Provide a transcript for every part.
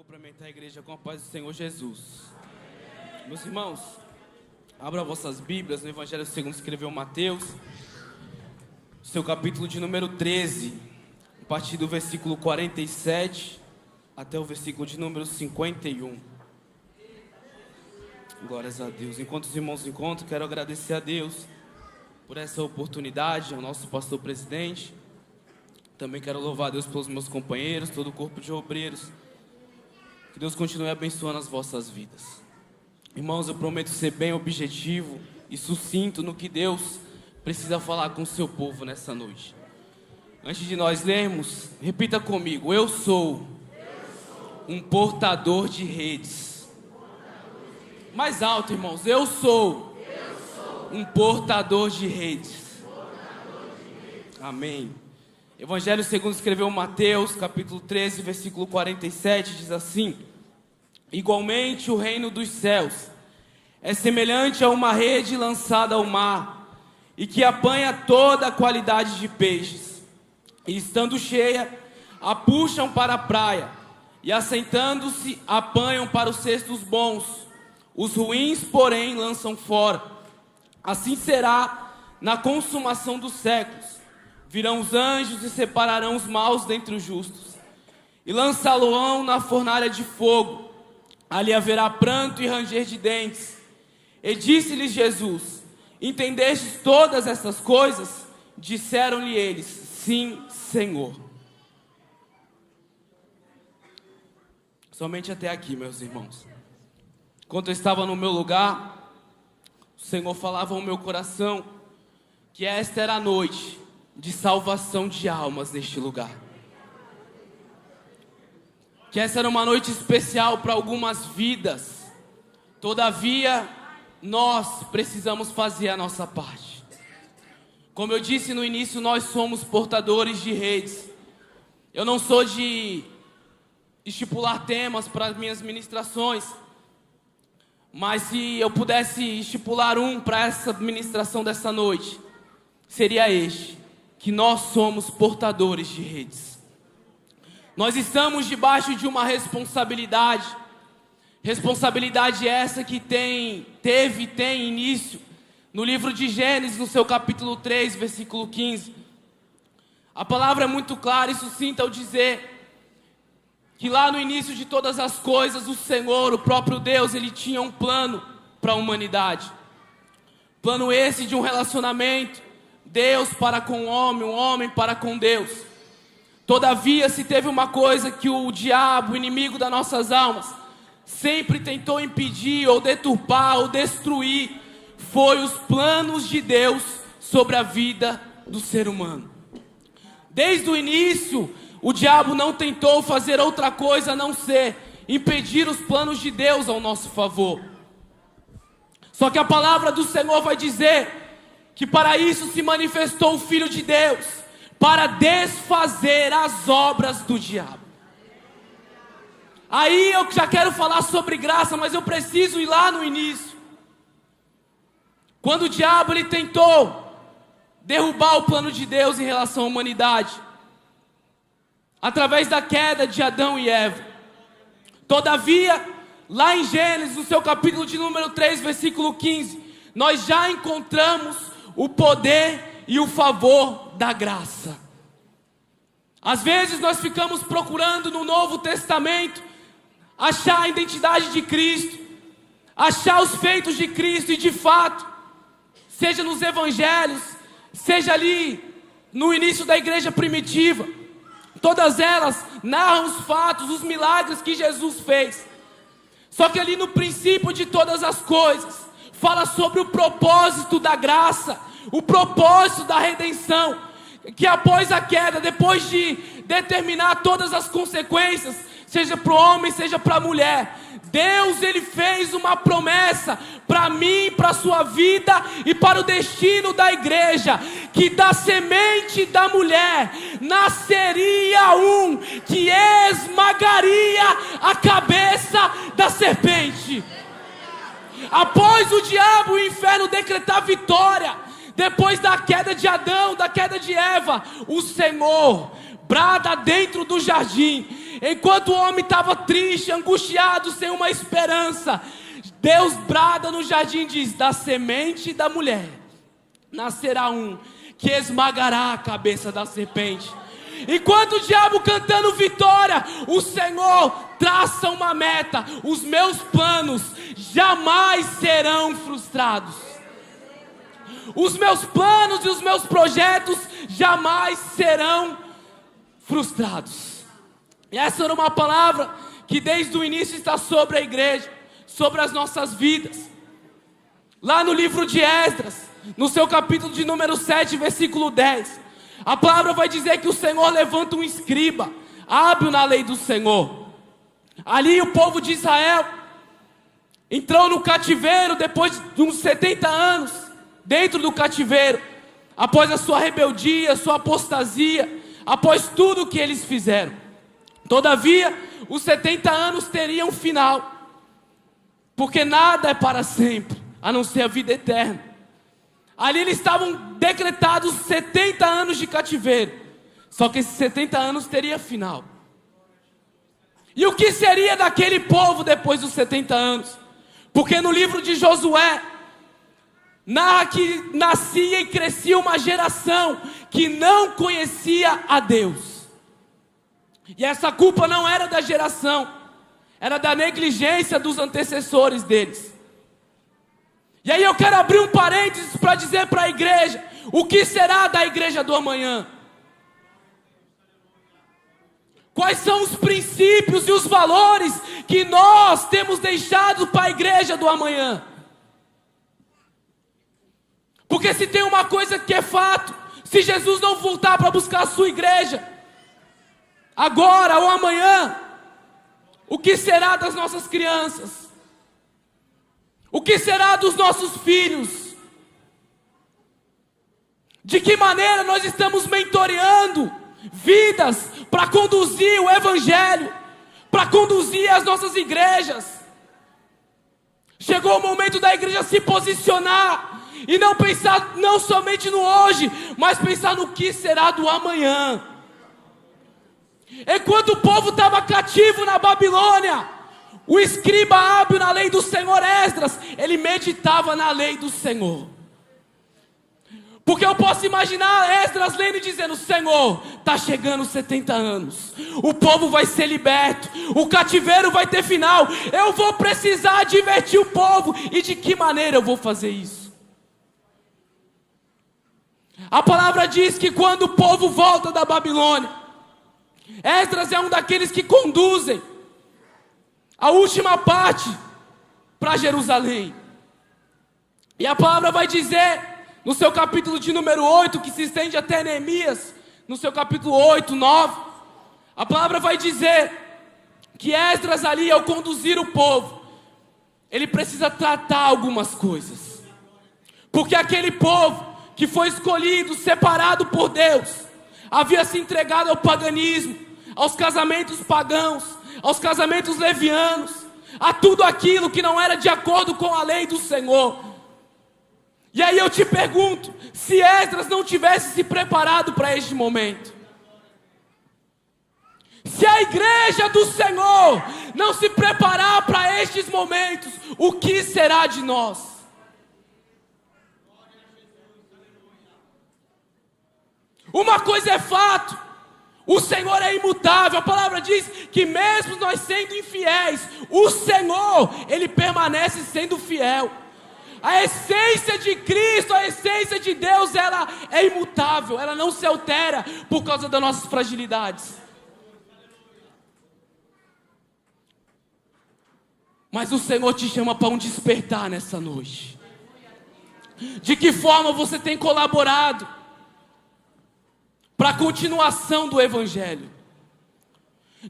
cumprimentar a igreja com a paz do Senhor Jesus. Meus irmãos, abram vossas Bíblias no Evangelho segundo escreveu Mateus, seu capítulo de número 13, a partir do versículo 47 até o versículo de número 51. Glórias a Deus. Enquanto os irmãos encontram, quero agradecer a Deus por essa oportunidade, ao nosso pastor presidente. Também quero louvar a Deus pelos meus companheiros, todo o corpo de obreiros. Que Deus continue abençoando as vossas vidas. Irmãos, eu prometo ser bem objetivo e sucinto no que Deus precisa falar com o seu povo nessa noite. Antes de nós lermos, repita comigo: eu sou um portador de redes. Mais alto, irmãos: eu sou um portador de redes. Amém. Evangelho segundo escreveu Mateus, capítulo 13, versículo 47, diz assim: igualmente o reino dos céus é semelhante a uma rede lançada ao mar, e que apanha toda a qualidade de peixes, e estando cheia, a puxam para a praia, e assentando-se, apanham para os cestos bons, os ruins, porém, lançam fora. Assim será na consumação dos séculos. Virão os anjos e separarão os maus dentre os justos, e lançá-lo-ão na fornalha de fogo. Ali haverá pranto e ranger de dentes. E disse-lhes Jesus: entendestes todas essas coisas? Disseram-lhe eles: sim, Senhor. Somente até aqui, meus irmãos. Enquanto eu estava no meu lugar, o Senhor falava ao meu coração que esta era a noite de salvação de almas neste lugar. Que essa era uma noite especial para algumas vidas. Todavia, nós precisamos fazer a nossa parte. Como eu disse no início, nós somos portadores de redes. Eu não sou de estipular temas para as minhas ministrações, mas se eu pudesse estipular um para essa ministração dessa noite, seria este: que nós somos portadores de redes. Nós estamos debaixo de uma responsabilidade. Responsabilidade essa que tem início no livro de Gênesis, no seu capítulo 3, versículo 15. A palavra é muito clara e sucinta ao dizer que lá no início de todas as coisas, o Senhor, o próprio Deus, Ele tinha um plano para a humanidade. Plano esse de um relacionamento, Deus para com o homem para com Deus. Todavia, se teve uma coisa que o diabo, o inimigo das nossas almas, sempre tentou impedir, ou deturpar, ou destruir, foi os planos de Deus sobre a vida do ser humano. Desde o início, o diabo não tentou fazer outra coisa a não ser impedir os planos de Deus ao nosso favor. Só que a palavra do Senhor vai dizer que para isso se manifestou o Filho de Deus, para desfazer as obras do diabo. Aí eu já quero falar sobre graça, mas eu preciso ir lá no início. Quando o diabo ele tentou derrubar o plano de Deus em relação à humanidade, através da queda de Adão e Eva. Todavia, lá em Gênesis, no seu capítulo de número 3, versículo 15, nós já encontramos o poder e o favor da graça. Às vezes nós ficamos procurando no Novo Testamento achar a identidade de Cristo, achar os feitos de Cristo, e de fato, seja nos evangelhos, seja ali no início da igreja primitiva, todas elas narram os fatos, os milagres que Jesus fez. Só que ali no princípio de todas as coisas, fala sobre o propósito da graça, o propósito da redenção, que após a queda, depois de determinar todas as consequências, seja para o homem, seja para a mulher, Deus ele fez uma promessa para mim, para a sua vida e para o destino da igreja, que da semente da mulher nasceria um que esmagaria a cabeça da serpente. Após o diabo e o inferno decretar vitória, depois da queda de Adão, da queda de Eva, o Senhor brada dentro do jardim Enquanto o homem estava triste, angustiado, sem uma esperança, Deus brada no jardim e diz: da semente da mulher nascerá um que esmagará a cabeça da serpente. Enquanto o diabo cantando vitória, o Senhor traça uma meta: os meus planos jamais serão frustrados. Os meus planos e os meus projetos jamais serão frustrados. E essa era uma palavra que desde o início está sobre a igreja, sobre as nossas vidas. Lá no livro de Esdras, no seu capítulo de número 7, versículo 10, a palavra vai dizer que o Senhor levanta um escriba, hábil na lei do Senhor. Ali o povo de Israel entrou no cativeiro depois de uns 70 anos, dentro do cativeiro, após a sua rebeldia, sua apostasia, após tudo o que eles fizeram. Todavia, os 70 anos teriam um final, porque nada é para sempre, a não ser a vida eterna. Ali eles estavam decretados 70 anos de cativeiro, só que esses 70 anos teria final. E o que seria daquele povo depois dos 70 anos? Porque no livro de Josué, narra que nascia e crescia uma geração que não conhecia a Deus. E essa culpa não era da geração, era da negligência dos antecessores deles. E aí eu quero abrir um parênteses para dizer para a igreja: o que será da igreja do amanhã? Quais são os princípios e os valores que nós temos deixado para a igreja do amanhã? Porque se tem uma coisa que é fato, se Jesus não voltar para buscar a sua igreja, agora ou amanhã, o que será das nossas crianças? O que será dos nossos filhos? De que maneira nós estamos mentoreando vidas para conduzir o evangelho, para conduzir as nossas igrejas? Chegou o momento da igreja se posicionar e não pensar não somente no hoje, mas pensar no que será do amanhã. Enquanto o povo estava cativo na Babilônia, o escriba hábil na lei do Senhor, Esdras, ele meditava na lei do Senhor. Porque eu posso imaginar Esdras lendo e dizendo: Senhor, está chegando 70 anos, o povo vai ser liberto, o cativeiro vai ter final, eu vou precisar divertir o povo, e de que maneira eu vou fazer isso? A palavra diz que quando o povo volta da Babilônia, Esdras é um daqueles que conduzem a última parte para Jerusalém. E a palavra vai dizer, no seu capítulo de número 8, que se estende até Neemias, no seu capítulo 8, 9, a palavra vai dizer que Esdras ali, ao conduzir o povo, ele precisa tratar algumas coisas. Porque aquele povo que foi escolhido, separado por Deus, havia se entregado ao paganismo, aos casamentos pagãos, aos casamentos levianos, a tudo aquilo que não era de acordo com a lei do Senhor. E aí eu te pergunto, se Esdras não tivesse se preparado para este momento, se a igreja do Senhor não se preparar para estes momentos, o que será de nós? Uma coisa é fato: o Senhor é imutável. A palavra diz que mesmo nós sendo infiéis, o Senhor, Ele permanece sendo fiel. A essência de Cristo, a essência de Deus, ela é imutável, ela não se altera por causa das nossas fragilidades. Mas o Senhor te chama para um despertar nessa noite. De que forma você tem colaborado para a continuação do evangelho?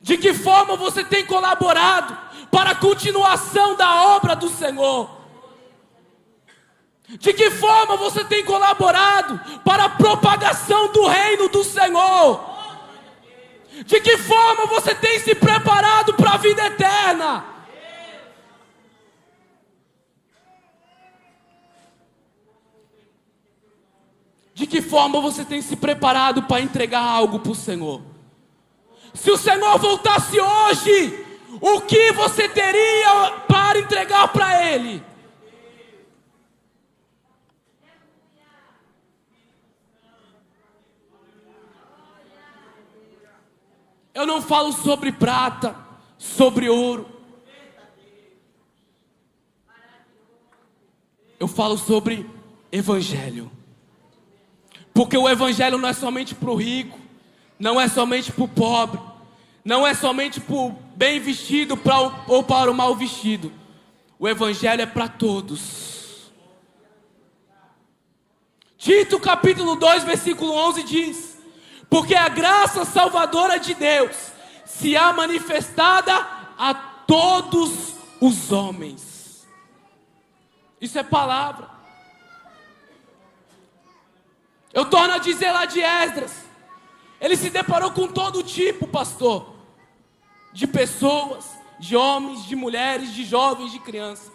De que forma você tem colaborado para a continuação da obra do Senhor? De que forma você tem colaborado para a propagação do reino do Senhor? De que forma você tem se preparado para a vida eterna? De que forma você tem se preparado para entregar algo para o Senhor? Se o Senhor voltasse hoje, o que você teria para entregar para Ele? Eu não falo sobre prata, sobre ouro. Eu falo sobre evangelho. Porque o evangelho não é somente para o rico, não é somente para o pobre, não é somente para o bem vestido ou para o mal vestido. O evangelho é para todos. Tito capítulo 2, versículo 11 diz: porque a graça salvadora de Deus se há manifestada a todos os homens. Isso é palavra. Eu torno a dizer lá de Esdras, ele se deparou com todo tipo, pastor, de pessoas, de homens, de mulheres, de jovens, de crianças.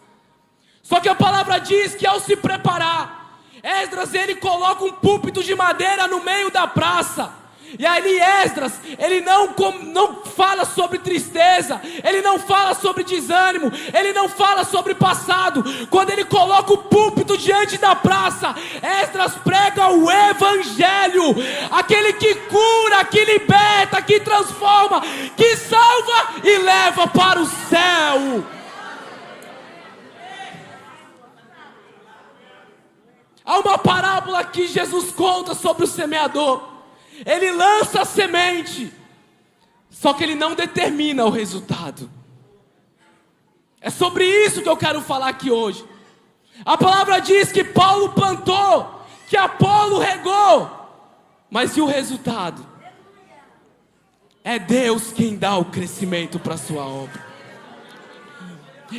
Só que a palavra diz que ao se preparar, Esdras ele coloca um púlpito de madeira no meio da praça. E ali Esdras, ele não fala sobre tristeza, ele não fala sobre desânimo, ele não fala sobre passado. Quando ele coloca o púlpito diante da praça, Esdras prega o evangelho, aquele que cura, que liberta, que transforma, que salva e leva para o céu. Há uma parábola que Jesus conta sobre o semeador. Ele lança a semente, só que ele não determina o resultado. É sobre isso que eu quero falar aqui hoje. A palavra diz que Paulo plantou, que Apolo regou, mas e o resultado? É Deus quem dá o crescimento para a sua obra.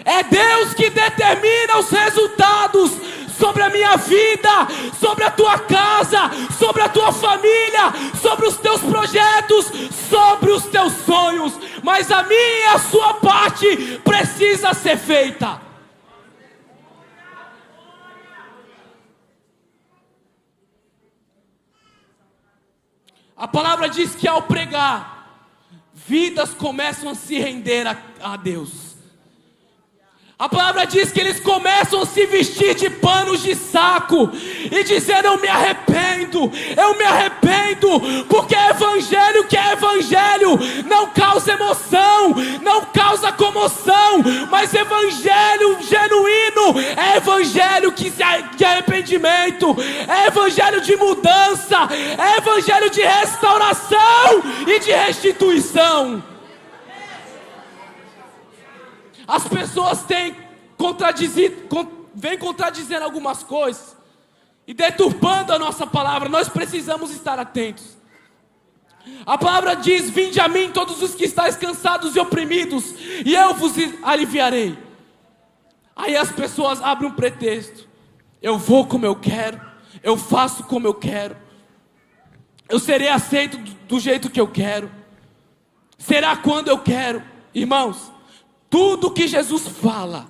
É Deus que determina os resultados sobre a minha vida, sobre a tua casa, sobre a tua família, sobre os teus projetos, sobre os teus sonhos. Mas a minha e a sua parte precisa ser feita. A palavra diz que ao pregar, vidas começam a se render a Deus. A palavra diz que eles começam a se vestir de panos de saco e dizer: eu me arrependo, porque evangelho que é evangelho não causa emoção, não causa comoção, mas evangelho genuíno é evangelho de arrependimento, é evangelho de mudança, é evangelho de restauração e de restituição. As pessoas vêm contradizendo algumas coisas e deturpando a nossa palavra. Nós precisamos estar atentos. A palavra diz: vinde a mim todos os que estáis cansados e oprimidos, e eu vos aliviarei. Aí as pessoas abrem um pretexto: eu vou como eu quero, eu faço como eu quero, eu serei aceito do jeito que eu quero, será quando eu quero. Irmãos, tudo que Jesus fala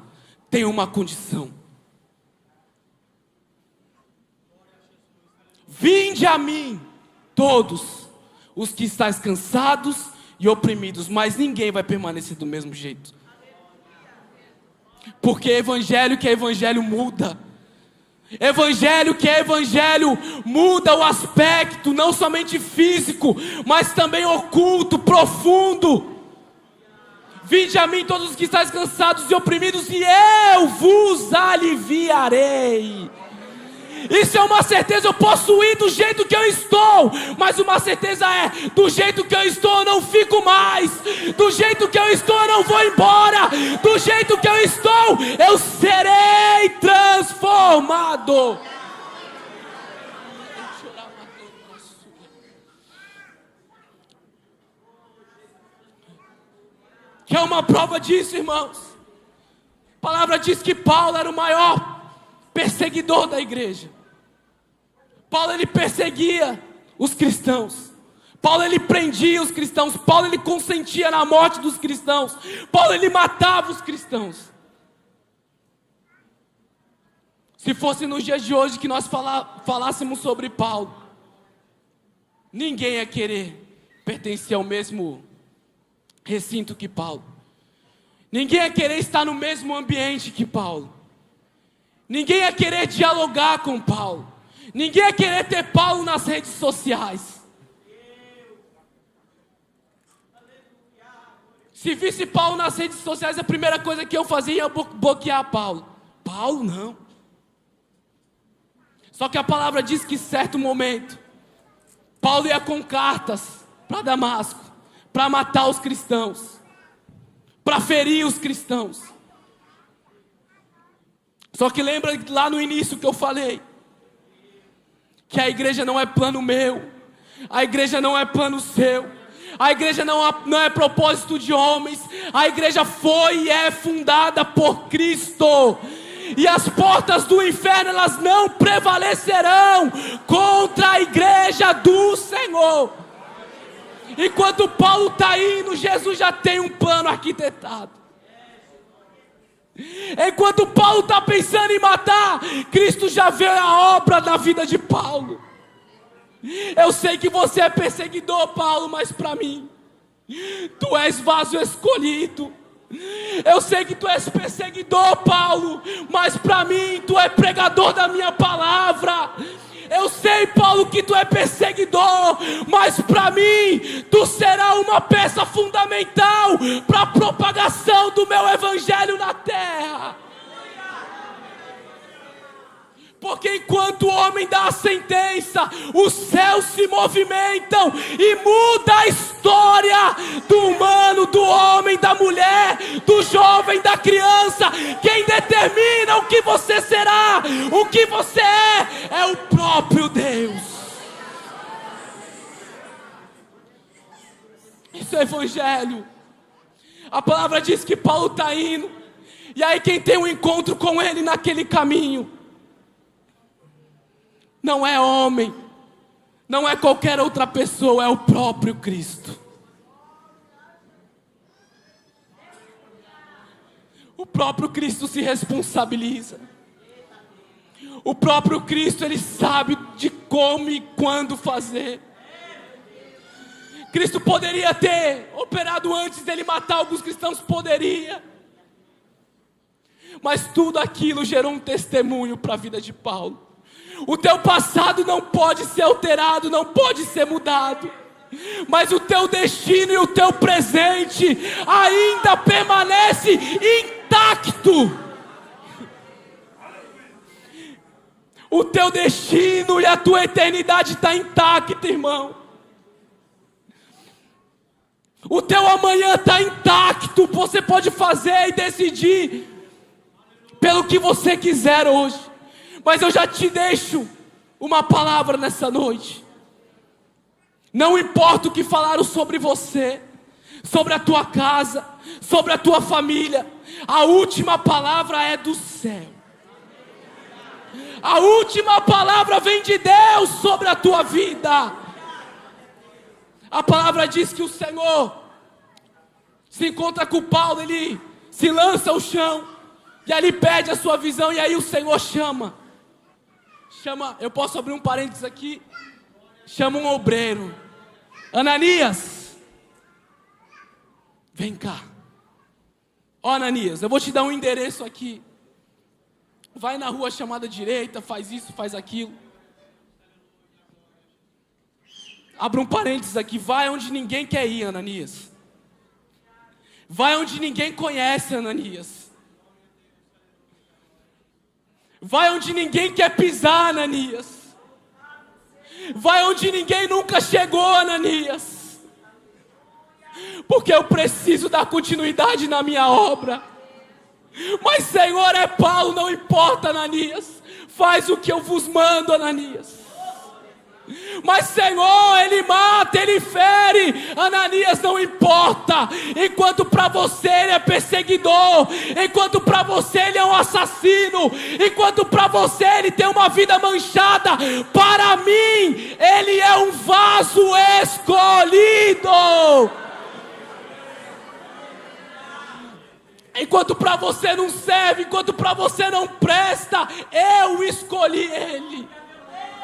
tem uma condição. Vinde a mim, todos os que estáis cansados e oprimidos, mas ninguém vai permanecer do mesmo jeito. Porque evangelho que é evangelho muda. Evangelho que é evangelho muda o aspecto, não somente físico, mas também oculto, profundo. Vinde a mim todos os que estáis cansados e oprimidos, e eu vos aliviarei. Isso é uma certeza. Eu posso ir do jeito que eu estou, mas uma certeza é: do jeito que eu estou eu não fico mais, do jeito que eu estou eu não vou embora, do jeito que eu estou eu serei transformado. Que é uma prova disso, irmãos. A palavra diz que Paulo era o maior perseguidor da igreja. Paulo ele perseguia os cristãos. Paulo ele prendia os cristãos. Paulo ele consentia na morte dos cristãos. Paulo ele matava os cristãos. Se fosse nos dias de hoje que nós falássemos sobre Paulo, ninguém ia querer pertencer ao mesmo recinto que Paulo. Ninguém ia querer estar no mesmo ambiente que Paulo. Ninguém ia querer dialogar com Paulo. Ninguém ia querer ter Paulo nas redes sociais. Se visse Paulo nas redes sociais, a primeira coisa que eu fazia era bloquear Paulo. Paulo não. Só que a palavra diz que em certo momento, Paulo ia com cartas para Damasco, para matar os cristãos, para ferir os cristãos. Só que lembra lá no início que eu falei, que a igreja não é plano meu, a igreja não é plano seu, a igreja não é propósito de homens, a igreja foi e é fundada por Cristo. E as portas do inferno, elas não prevalecerão contra a igreja do Senhor. Enquanto Paulo está indo, Jesus já tem um plano arquitetado. Enquanto Paulo está pensando em matar, Cristo já vê a obra da vida de Paulo. Eu sei que você é perseguidor, Paulo, mas para mim, tu és vaso escolhido. Eu sei que tu és perseguidor, Paulo, mas para mim tu é pregador da minha palavra. Eu sei, Paulo, que tu é perseguidor, mas para mim tu será uma peça fundamental para a propagação do meu evangelho na terra. Porque enquanto o homem dá a sentença, os céus se movimentam e muda a história do humano, do homem, da mulher, do jovem, da criança. Quem determina o que você será, o que você é o próprio Deus. Isso é evangelho. A palavra diz que Paulo está indo, e aí quem tem um encontro com ele naquele caminho não é homem, não é qualquer outra pessoa, é o próprio Cristo. O próprio Cristo se responsabiliza. O próprio Cristo, ele sabe de como e quando fazer. Cristo poderia ter operado antes dele matar alguns cristãos, poderia. Mas tudo aquilo gerou um testemunho para a vida de Paulo. O teu passado não pode ser alterado, não pode ser mudado, mas o teu destino e o teu presente ainda permanece intacto. O teu destino e a tua eternidade está intacta, irmão. O teu amanhã está intacto. Você pode fazer e decidir pelo que você quiser hoje. Mas eu já te deixo uma palavra nessa noite. Não importa o que falaram sobre você, sobre a tua casa, sobre a tua família, a última palavra é do céu. A última palavra vem de Deus sobre a tua vida. A palavra diz que o Senhor se encontra com Paulo, ele se lança ao chão, e ali pede a sua visão, e aí o Senhor chama, eu posso abrir um parênteses aqui, chama um obreiro, Ananias, vem cá. Ó Ananias, eu vou te dar um endereço aqui, vai na rua chamada direita, faz isso, faz aquilo. Abra um parênteses aqui, vai onde ninguém quer ir, Ananias. Vai onde ninguém conhece, Ananias. Vai onde ninguém quer pisar, Ananias. Vai onde ninguém nunca chegou, Ananias. Porque eu preciso dar continuidade na minha obra. Mas Senhor, é Paulo, não importa, Ananias. Faz o que eu vos mando, Ananias. Mas Senhor, ele mata, ele fere, Ananias, não importa. Enquanto para você ele é perseguidor, enquanto para você ele é um assassino, enquanto para você ele tem uma vida manchada, para mim ele é um vaso escolhido. Enquanto para você não serve, enquanto para você não presta, eu escolhi ele.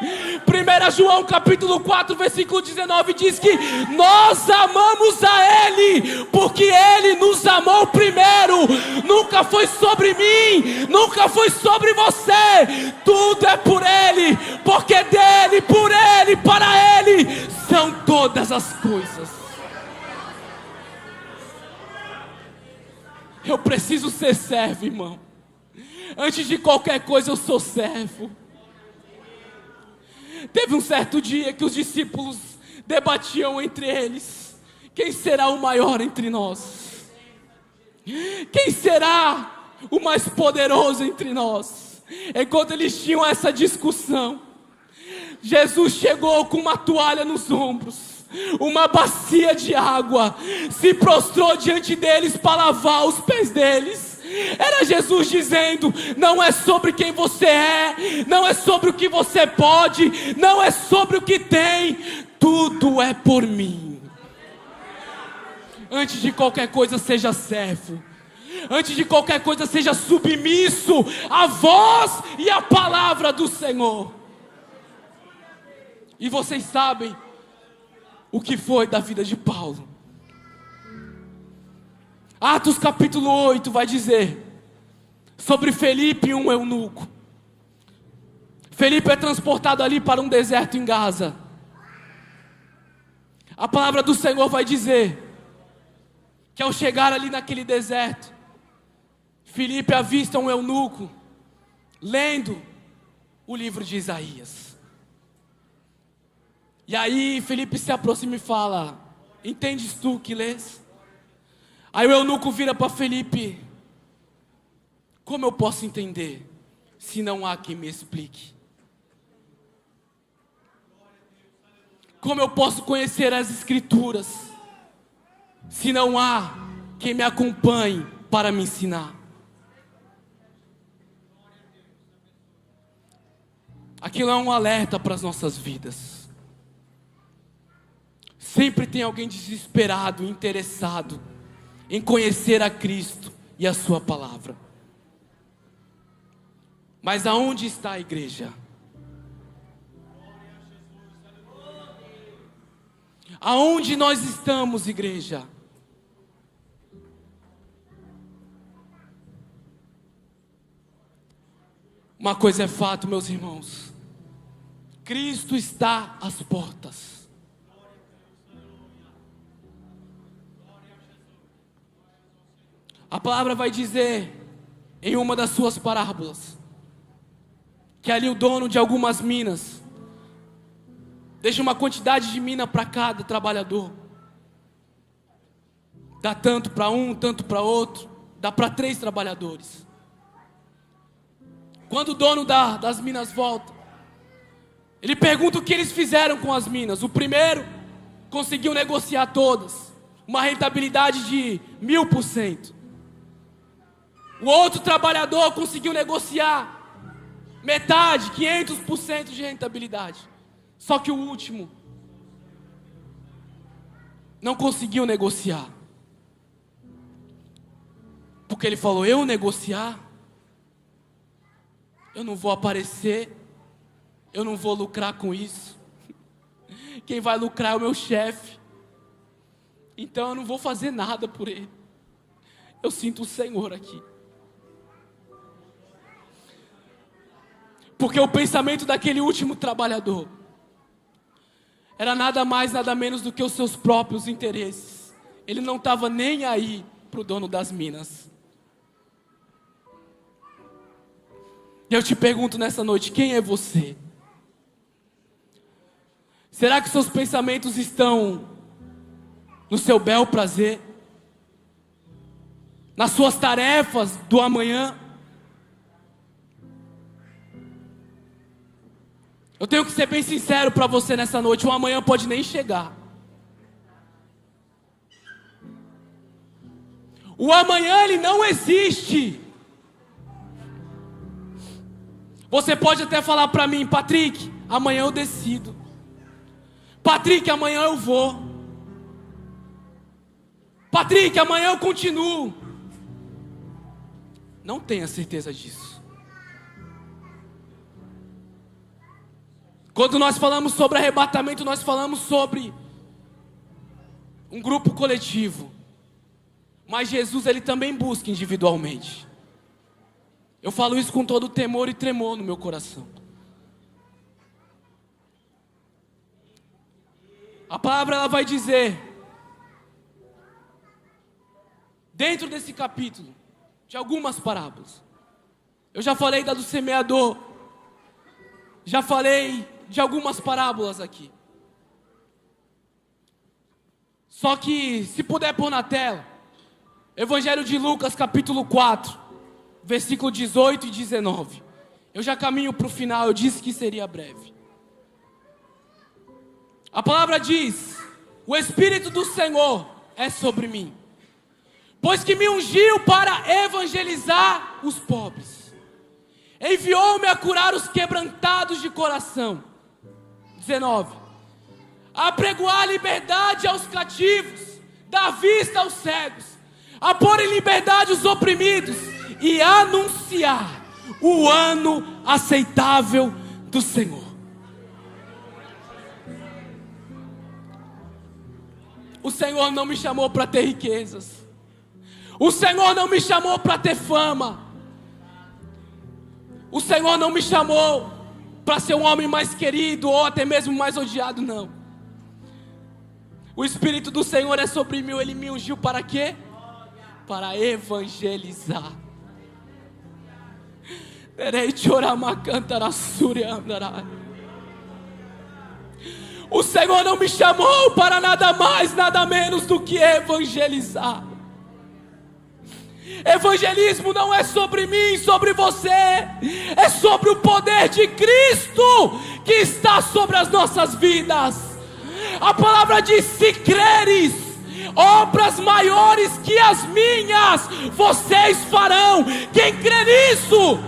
1 João capítulo 4, versículo 19 diz que nós amamos a Ele, porque Ele nos amou primeiro. Nunca foi sobre mim, nunca foi sobre você. Tudo é por Ele, porque dele, por Ele, para Ele são todas as coisas. Eu preciso ser servo, irmão. Antes de qualquer coisa eu sou servo. Teve um certo dia que os discípulos debatiam entre eles: quem será o maior entre nós? Quem será o mais poderoso entre nós? Enquanto eles tinham essa discussão, Jesus chegou com uma toalha nos ombros, uma bacia de água, se prostrou diante deles para lavar os pés deles. Era Jesus dizendo: não é sobre quem você é, não é sobre o que você pode, não é sobre o que tem, tudo é por mim. Antes de qualquer coisa seja servo, antes de qualquer coisa seja submisso à voz e à palavra do Senhor. E vocês sabem o que foi da vida de Paulo. Atos capítulo 8 vai dizer sobre Felipe, um eunuco. Felipe é transportado ali para um deserto em Gaza. A palavra do Senhor vai dizer que ao chegar ali naquele deserto, Felipe avista um eunuco lendo o livro de Isaías. E aí Felipe se aproxima e fala: entendes tu que lês? Aí o eunuco vira para Felipe: como eu posso entender se não há quem me explique? Como eu posso conhecer as Escrituras se não há quem me acompanhe para me ensinar? Aquilo é um alerta para as nossas vidas. Sempre tem alguém desesperado, interessado em conhecer a Cristo e a sua palavra. Mas aonde está a igreja? Aonde nós estamos, igreja? Uma coisa é fato, meus irmãos: Cristo está às portas. A palavra vai dizer em uma das suas parábolas que ali o dono de algumas minas deixa uma quantidade de mina para cada trabalhador. Dá tanto para um, tanto para outro, dá para 3 trabalhadores. Quando o dono das minas volta, ele pergunta o que eles fizeram com as minas. O primeiro conseguiu negociar todas, uma rentabilidade de 1000%. O outro trabalhador conseguiu negociar metade, 500% de rentabilidade. Só que o último não conseguiu negociar. Porque ele falou: eu negociar? Eu não vou aparecer, eu não vou lucrar com isso. Quem vai lucrar é o meu chefe. Então eu não vou fazer nada por ele. Eu sinto o Senhor aqui. Porque o pensamento daquele último trabalhador era nada mais, nada menos do que os seus próprios interesses. Ele não estava nem aí para o dono das minas. E eu te pergunto nessa noite: quem é você? Será que seus pensamentos estão no seu bel prazer? Nas suas tarefas do amanhã? Eu tenho que ser bem sincero para você nessa noite: o amanhã pode nem chegar. O amanhã ele não existe. Você pode até falar para mim: Patrick, amanhã eu decido. Patrick, amanhã eu vou. Patrick, amanhã eu continuo. Não tenha certeza disso. Quando nós falamos sobre arrebatamento, nós falamos sobre um grupo coletivo. Mas Jesus, ele também busca individualmente. Eu falo isso com todo temor e tremor no meu coração. A palavra, ela vai dizer, dentro desse capítulo, de algumas parábolas. Eu já falei da do semeador. Já falei de algumas parábolas aqui. Só que, se puder pôr na tela, Evangelho de Lucas, capítulo 4, versículo 18 e 19. Eu já caminho para o final, eu disse que seria breve. A palavra diz: o Espírito do Senhor é sobre mim, pois que me ungiu para evangelizar os pobres. Enviou-me a curar os quebrantados de coração. 19. A pregoar liberdade aos cativos, dar vista aos cegos, a pôr em liberdade os oprimidos e anunciar o ano aceitável do Senhor. O Senhor não me chamou para ter riquezas. O Senhor não me chamou para ter fama. O Senhor não me chamou para ser um homem mais querido ou até mesmo mais odiado, não. O Espírito do Senhor é sobre mim, Ele me ungiu para quê? Para evangelizar. O Senhor não me chamou para nada mais, nada menos do que evangelizar. Evangelismo não é sobre mim, sobre você. É sobre o poder de Cristo que está sobre as nossas vidas. A palavra diz: se creres, obras maiores que as minhas vocês farão. Quem crê nisso?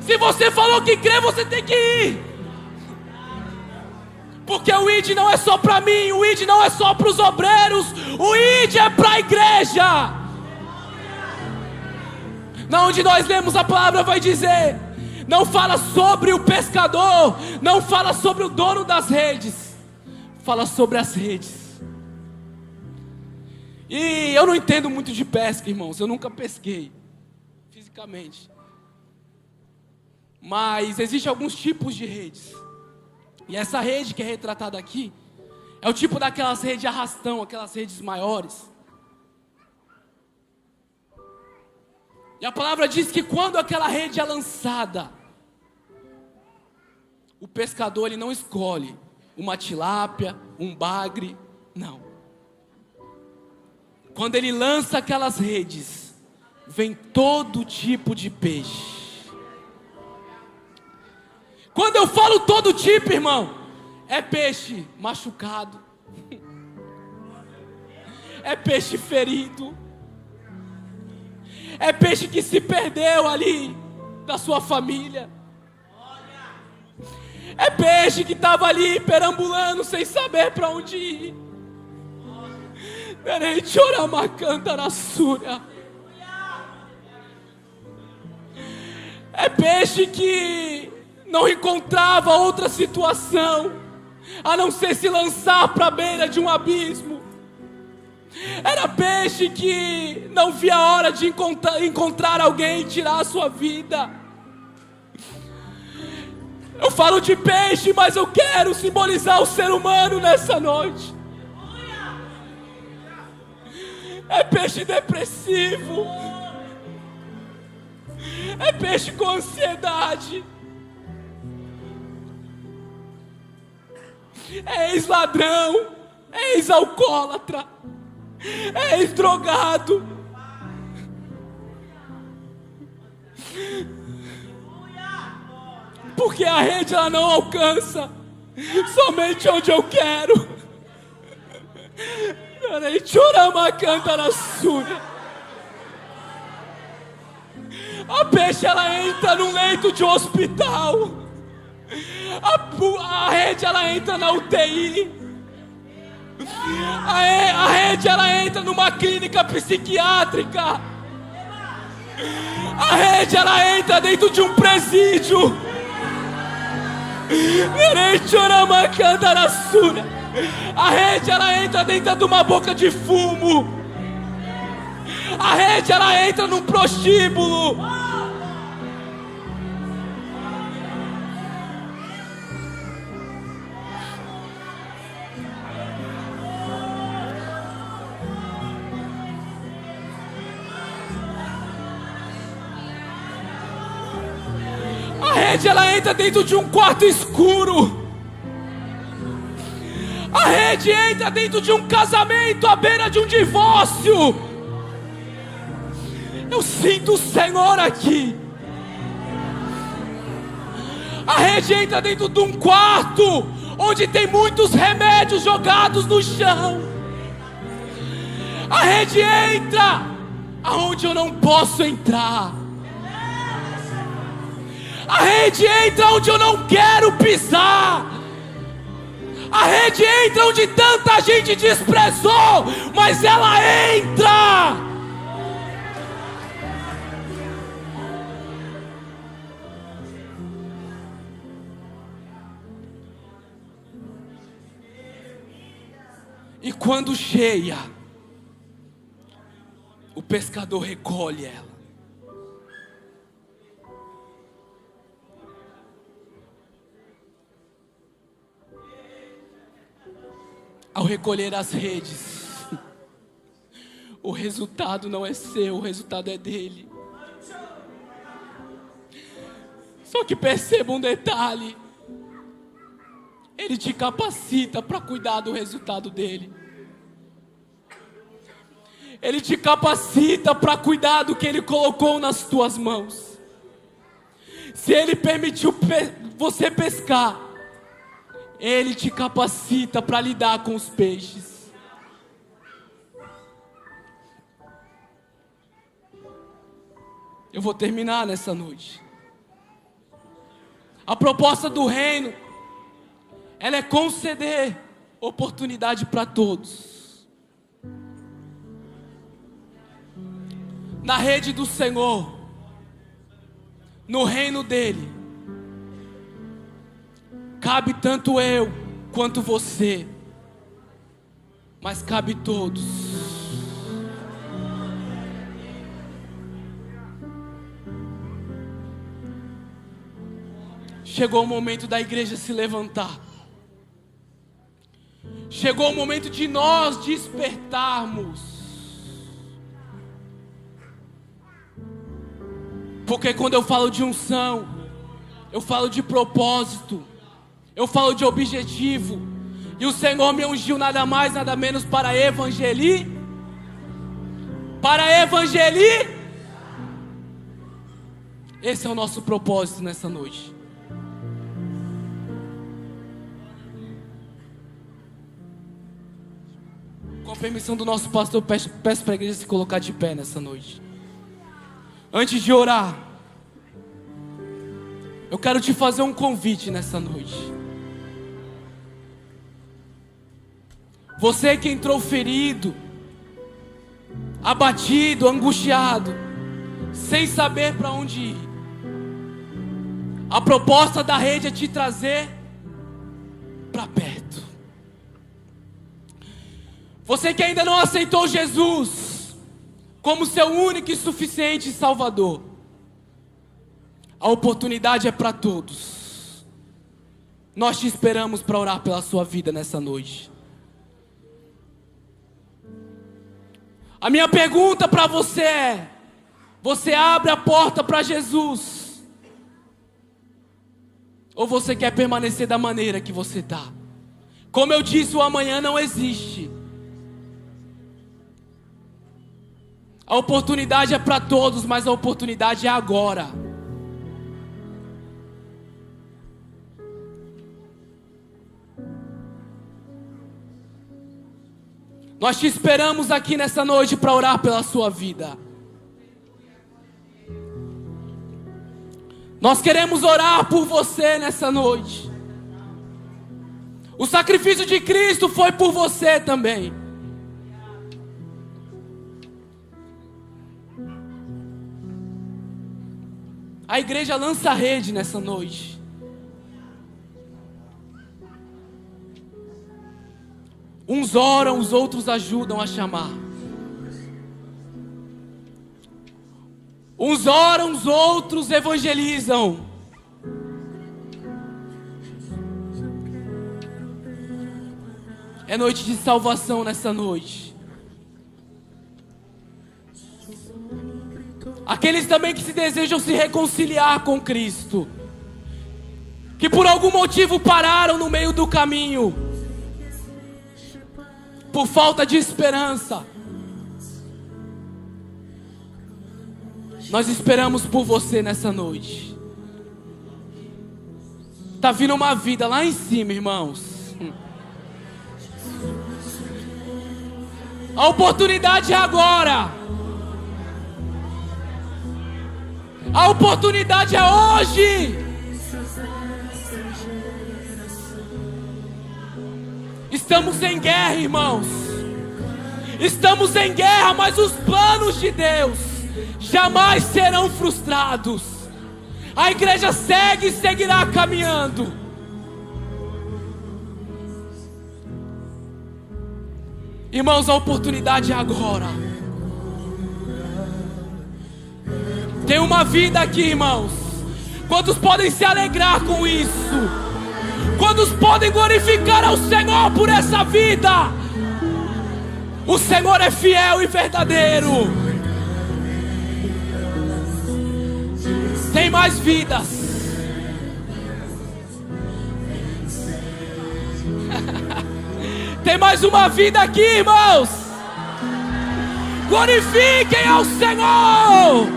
Se você falou que crê, você tem que ir. Porque o ID não é só para mim, o ID não é só para os obreiros, o ID é para a igreja. Na onde nós lemos a palavra vai dizer, não fala sobre o pescador, não fala sobre o dono das redes, fala sobre as redes. E eu não entendo muito de pesca, irmãos, eu nunca pesquei fisicamente. Mas existem alguns tipos de redes. E essa rede que é retratada aqui é o tipo daquelas redes de arrastão, aquelas redes maiores. E a palavra diz que quando aquela rede é lançada, o pescador ele não escolhe uma tilápia, um bagre, não. Quando ele lança aquelas redes, vem todo tipo de peixe. Quando eu falo todo tipo, irmão, é peixe machucado, é peixe ferido, é peixe que se perdeu ali da sua família, é peixe que estava ali perambulando sem saber para onde ir. É peixe que não encontrava outra situação a não ser se lançar para a beira de um abismo. Era peixe que não via a hora de encontrar alguém e tirar a sua vida. Eu falo de peixe, mas eu quero simbolizar o ser humano nessa noite. É peixe depressivo, é peixe com ansiedade, é ex-ladrão, é ex-alcoólatra, é ex-drogado. Porque a rede ela não alcança somente onde eu quero. A peixe ela entra num leito de hospital. A rede ela entra na UTI. A rede ela entra numa clínica psiquiátrica. A rede ela entra dentro de um presídio. A rede, ela entra dentro de uma boca de fumo. A rede, ela entra num prostíbulo. A rede, ela entra dentro de um quarto escuro. A rede entra dentro de um casamento à beira de um divórcio. Eu sinto o Senhor aqui. A rede entra dentro de um quarto onde tem muitos remédios jogados no chão. A rede entra aonde eu não posso entrar. A rede entra onde eu não quero pisar. A rede entra onde tanta gente desprezou, mas ela entra. E quando cheia, o pescador recolhe ela. Ao recolher as redes, o resultado não é seu, o resultado é dele. Só que perceba um detalhe: ele te capacita para cuidar do resultado dele. Ele te capacita para cuidar do que ele colocou nas tuas mãos. Se ele permitiu você pescar, ele te capacita para lidar com os peixes. Eu vou terminar nessa noite. A proposta do reino, ela é conceder oportunidade para todos. Na rede do Senhor, no reino dele, cabe tanto eu quanto você, mas cabe todos. Chegou o momento da igreja se levantar. Chegou o momento de nós despertarmos. Porque quando eu falo de unção, eu falo de propósito. Eu falo de objetivo. E o Senhor me ungiu nada mais, nada menos para evangelizar. Esse é o nosso propósito nessa noite. Com a permissão do nosso pastor, peço para a igreja se colocar de pé nessa noite. Antes de orar, eu quero te fazer um convite nessa noite. Você que entrou ferido, abatido, angustiado, sem saber para onde ir. A proposta da rede é te trazer para perto. Você que ainda não aceitou Jesus como seu único e suficiente Salvador, a oportunidade é para todos. Nós te esperamos para orar pela sua vida nessa noite. A minha pergunta para você é: você abre a porta para Jesus? Ou você quer permanecer da maneira que você está? Como eu disse, o amanhã não existe. A oportunidade é para todos, mas a oportunidade é agora. Nós te esperamos aqui nessa noite para orar pela sua vida. Nós queremos orar por você nessa noite. O sacrifício de Cristo foi por você também. A igreja lança a rede nessa noite. Uns oram, os outros ajudam a chamar. Uns oram, os outros evangelizam. É noite de salvação nessa noite. Aqueles também que se desejam se reconciliar com Cristo, que por algum motivo pararam no meio do caminho, por falta de esperança. Nós esperamos por você nessa noite. Tá vindo uma vida lá em cima, irmãos. A oportunidade é agora. A oportunidade é hoje. Estamos em guerra, irmãos. Estamos em guerra, mas os planos de Deus jamais serão frustrados. A igreja segue e seguirá caminhando. Irmãos, a oportunidade é agora. Tem uma vida aqui, irmãos. Quantos podem se alegrar com isso? Quantos podem glorificar ao Senhor por essa vida? O Senhor é fiel e verdadeiro. Tem mais vidas. Tem mais uma vida aqui, irmãos. Glorifiquem ao Senhor.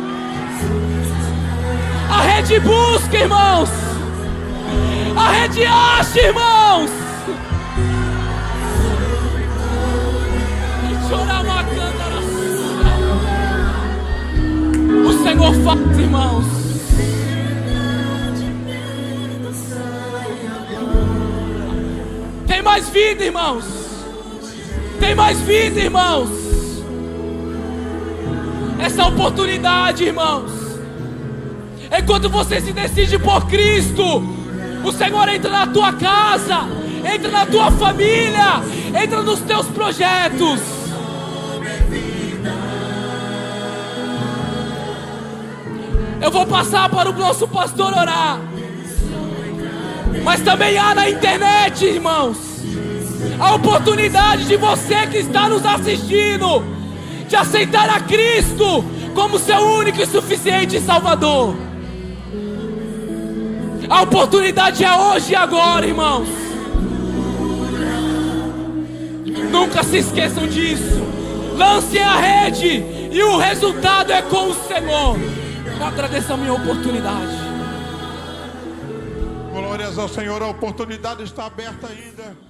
A rede busca, irmãos. A rede acha, irmãos. O Senhor faz, irmãos. Tem mais vida, irmãos. Tem mais vida, irmãos. Essa oportunidade, irmãos. Enquanto você se decide por Cristo, o Senhor entra na tua casa, entra na tua família, entra nos teus projetos. Eu vou passar para o nosso pastor orar. Mas também há na internet, irmãos, a oportunidade de você que está nos assistindo, de aceitar a Cristo como seu único e suficiente Salvador. A oportunidade é hoje e agora, irmãos. Nunca se esqueçam disso. Lancem a rede e o resultado é com o Senhor. Eu agradeço a minha oportunidade. Glórias ao Senhor, a oportunidade está aberta ainda.